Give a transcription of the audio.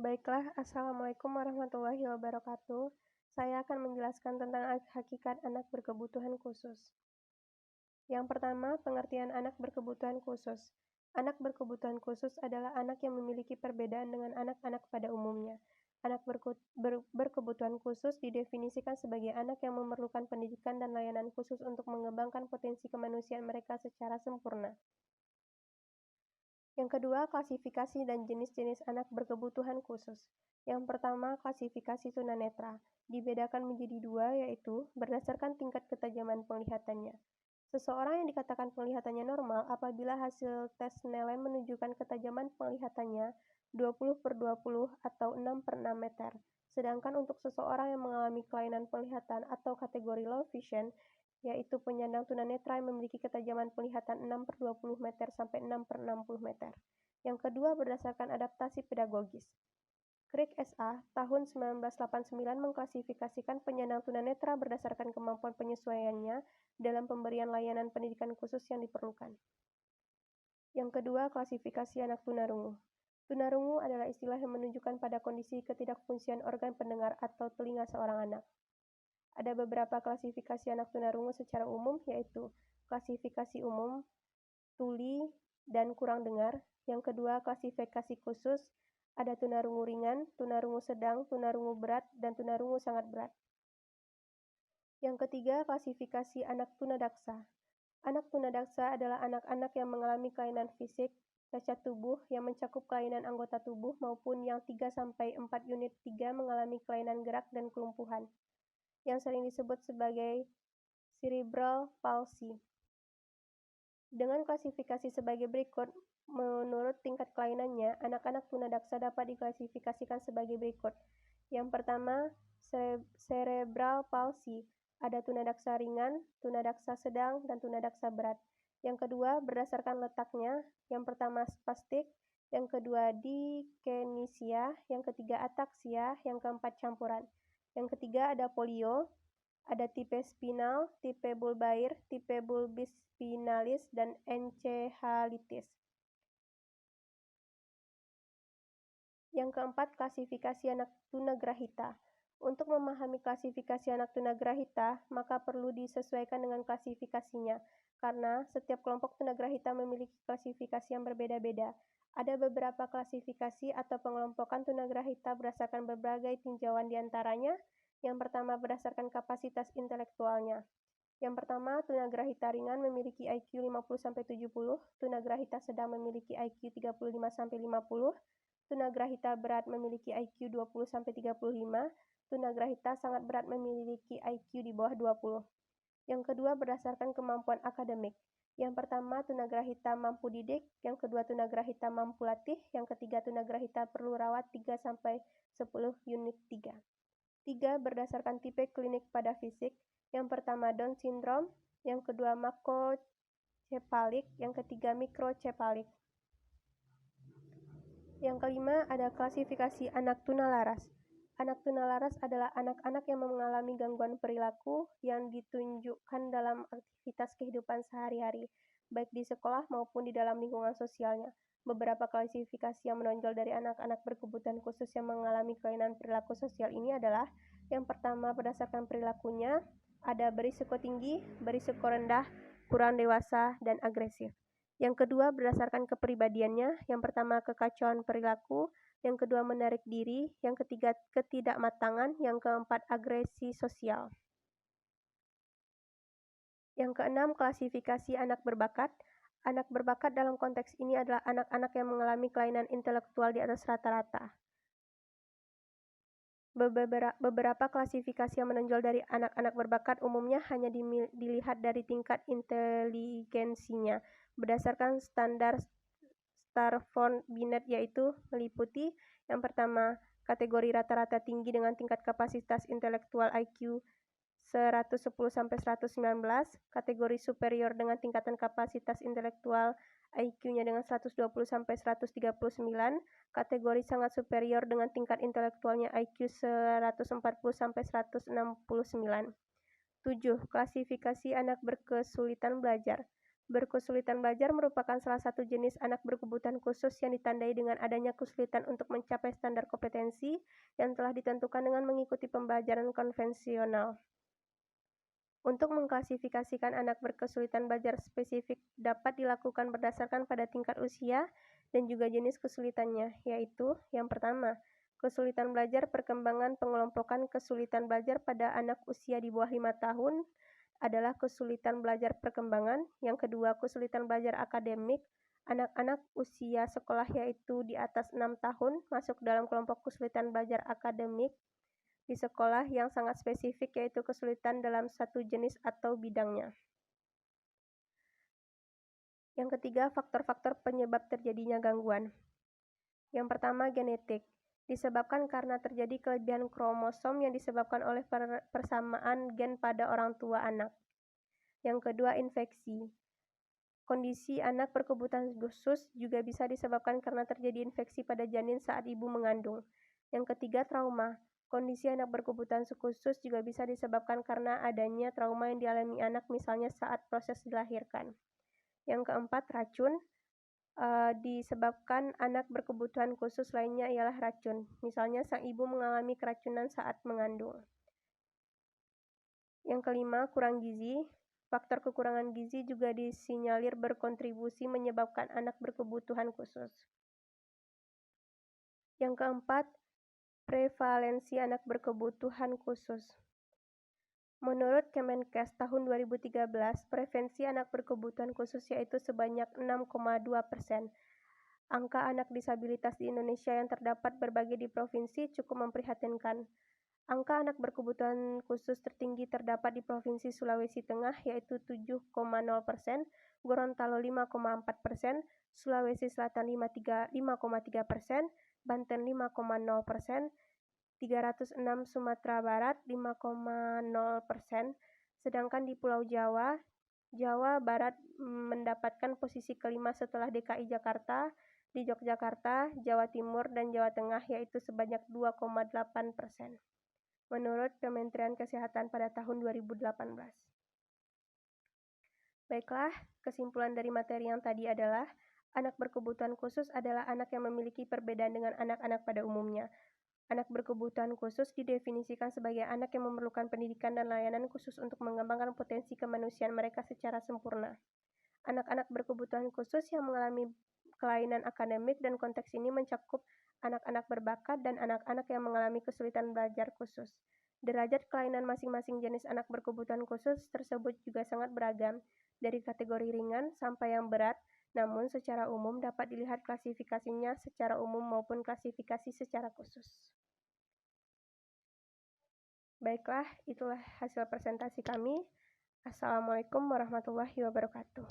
Baiklah, Assalamualaikum warahmatullahi wabarakatuh. Saya akan menjelaskan tentang hakikat anak berkebutuhan khusus. Yang pertama, pengertian anak berkebutuhan khusus. Anak berkebutuhan khusus adalah anak yang memiliki perbedaan dengan anak-anak pada umumnya. Anak berkebutuhan khusus didefinisikan sebagai anak yang memerlukan pendidikan dan layanan khusus untuk mengembangkan potensi kemanusiaan mereka secara sempurna. Yang kedua, klasifikasi dan jenis-jenis anak berkebutuhan khusus. Yang pertama, klasifikasi tunanetra. Dibedakan menjadi dua, yaitu berdasarkan tingkat ketajaman penglihatannya. Seseorang yang dikatakan penglihatannya normal apabila hasil tes Snellen menunjukkan ketajaman penglihatannya 20/20 atau 6/6 meter. Sedangkan untuk seseorang yang mengalami kelainan penglihatan atau kategori low vision, yaitu penyandang tunanetra yang memiliki ketajaman penglihatan 6/20 meter sampai 6/60 meter. Yang kedua, berdasarkan adaptasi pedagogis. Craig S.A. tahun 1989 mengklasifikasikan penyandang tunanetra berdasarkan kemampuan penyesuaiannya dalam pemberian layanan pendidikan khusus yang diperlukan. Yang kedua, klasifikasi anak tunarungu. Tunarungu adalah istilah yang menunjukkan pada kondisi ketidakfungsian organ pendengar atau telinga seorang anak. Ada beberapa klasifikasi anak tunarungu secara umum, yaitu klasifikasi umum, tuli, dan kurang dengar. Yang kedua, klasifikasi khusus, ada tunarungu ringan, tunarungu sedang, tunarungu berat, dan tunarungu sangat berat. Yang ketiga, klasifikasi anak tunadaksa. Anak tunadaksa adalah anak-anak yang mengalami kelainan fisik, cacat tubuh yang mencakup kelainan anggota tubuh maupun yang 3-4 unit 3 mengalami kelainan gerak dan kelumpuhan, yang sering disebut sebagai cerebral palsy. Dengan klasifikasi sebagai berikut, menurut tingkat kelainannya, anak-anak tunadaksa dapat diklasifikasikan sebagai berikut. Yang pertama, cerebral palsy. Ada tunadaksa ringan, tunadaksa sedang, dan tunadaksa berat. Yang kedua, berdasarkan letaknya. Yang pertama, spastik. Yang kedua, dikenisia. Yang ketiga, ataksia. Yang keempat, campuran. Yang ketiga, ada polio. Ada tipe spinal, tipe bulbair, tipe bulbispinalis, dan encephalitis. Yang keempat, klasifikasi anak tunagrahita. Untuk memahami klasifikasi anak tunagrahita, maka perlu disesuaikan dengan klasifikasinya, karena setiap kelompok tunagrahita memiliki klasifikasi yang berbeda-beda. Ada beberapa klasifikasi atau pengelompokan tunagrahita berdasarkan berbagai tinjauan diantaranya. Yang pertama, berdasarkan kapasitas intelektualnya. Yang pertama, tunagrahita ringan memiliki IQ 50-70, tunagrahita sedang memiliki IQ 35-50, tunagrahita berat memiliki IQ 20-35, tunagrahita sangat berat memiliki IQ di bawah 20. Yang kedua, berdasarkan kemampuan akademik. Yang pertama, tunagrahita mampu didik. Yang kedua, tunagrahita mampu latih. Yang ketiga, tunagrahita perlu rawat 3-10 unit 3. 3. Berdasarkan tipe klinik pada fisik. Yang pertama, Down syndrome. Yang kedua, makrocephalik. Yang ketiga, mikrocephalik. Yang kelima, ada klasifikasi anak tunalaras. Anak tunalaras adalah anak-anak yang mengalami gangguan perilaku yang ditunjukkan dalam aktivitas kehidupan sehari-hari, baik di sekolah maupun di dalam lingkungan sosialnya. Beberapa klasifikasi yang menonjol dari anak-anak berkebutuhan khusus yang mengalami kelainan perilaku sosial ini adalah: yang pertama, berdasarkan perilakunya, ada berisiko tinggi, berisiko rendah, kurang dewasa, dan agresif. Yang kedua, berdasarkan kepribadiannya. Yang pertama, kekacauan perilaku. Yang kedua, menarik diri. Yang ketiga, ketidakmatangan. Yang keempat, agresi sosial. Yang keenam, klasifikasi anak berbakat. Anak berbakat dalam konteks ini adalah anak-anak yang mengalami kelainan intelektual di atas rata-rata. Beberapa klasifikasi yang menonjol dari anak-anak berbakat umumnya hanya dilihat dari tingkat inteligensinya berdasarkan standar Starford-Binet, yaitu meliputi: yang pertama, kategori rata-rata tinggi dengan tingkat kapasitas intelektual IQ 110-119, kategori superior dengan tingkatan kapasitas intelektual IQ-nya dengan 120-139, kategori sangat superior dengan tingkat intelektualnya IQ 140-169. 7. Klasifikasi anak berkesulitan belajar. Berkesulitan belajar merupakan salah satu jenis anak berkebutuhan khusus yang ditandai dengan adanya kesulitan untuk mencapai standar kompetensi yang telah ditentukan dengan mengikuti pembelajaran konvensional. Untuk mengklasifikasikan anak berkesulitan belajar spesifik dapat dilakukan berdasarkan pada tingkat usia dan juga jenis kesulitannya, yaitu yang pertama, kesulitan belajar perkembangan pengelompokan kesulitan belajar pada anak usia di bawah 5 tahun adalah kesulitan belajar perkembangan. Yang kedua, kesulitan belajar akademik. Anak-anak usia sekolah yaitu di atas 6 tahun masuk dalam kelompok kesulitan belajar akademik di sekolah yang sangat spesifik yaitu kesulitan dalam satu jenis atau bidangnya. Yang ketiga, faktor-faktor penyebab terjadinya gangguan. Yang pertama, genetik. Disebabkan karena terjadi kelebihan kromosom yang disebabkan oleh persamaan gen pada orang tua anak. Yang kedua, infeksi. Kondisi anak berkebutuhan khusus juga bisa disebabkan karena terjadi infeksi pada janin saat ibu mengandung. Yang ketiga, trauma. Kondisi anak berkebutuhan khusus juga bisa disebabkan karena adanya trauma yang dialami anak misalnya saat proses dilahirkan. Yang keempat, racun. Disebabkan anak berkebutuhan khusus lainnya ialah racun. Misalnya sang ibu mengalami keracunan saat mengandung. Yang kelima, kurang gizi. Faktor kekurangan gizi juga disinyalir berkontribusi menyebabkan anak berkebutuhan khusus. Yang keempat, prevalensi anak berkebutuhan khusus. Menurut Kemenkes tahun 2013, prevalensi anak berkebutuhan khusus yaitu sebanyak 6,2%. Angka anak disabilitas di Indonesia yang terdapat berbagai di provinsi cukup memprihatinkan. Angka anak berkebutuhan khusus tertinggi terdapat di Provinsi Sulawesi Tengah yaitu 7,0%, Gorontalo 5,4%, Sulawesi Selatan 5,3%, Banten 5,0%, 306 Sumatera Barat 5,0%, sedangkan di Pulau Jawa, Jawa Barat mendapatkan posisi kelima setelah DKI Jakarta, di Yogyakarta, Jawa Timur, dan Jawa Tengah yaitu sebanyak 2,8%. Menurut Kementerian Kesehatan pada tahun 2018. Baiklah, kesimpulan dari materi yang tadi adalah anak berkebutuhan khusus adalah anak yang memiliki perbedaan dengan anak-anak pada umumnya. Anak berkebutuhan khusus didefinisikan sebagai anak yang memerlukan pendidikan dan layanan khusus untuk mengembangkan potensi kemanusiaan mereka secara sempurna. Anak-anak berkebutuhan khusus yang mengalami kelainan akademik dan konteks ini mencakup anak-anak berbakat dan anak-anak yang mengalami kesulitan belajar khusus. Derajat kelainan masing-masing jenis anak berkebutuhan khusus tersebut juga sangat beragam, dari kategori ringan sampai yang berat, namun secara umum dapat dilihat klasifikasinya secara umum maupun klasifikasi secara khusus. Baiklah, itulah hasil presentasi kami. Assalamualaikum warahmatullahi wabarakatuh.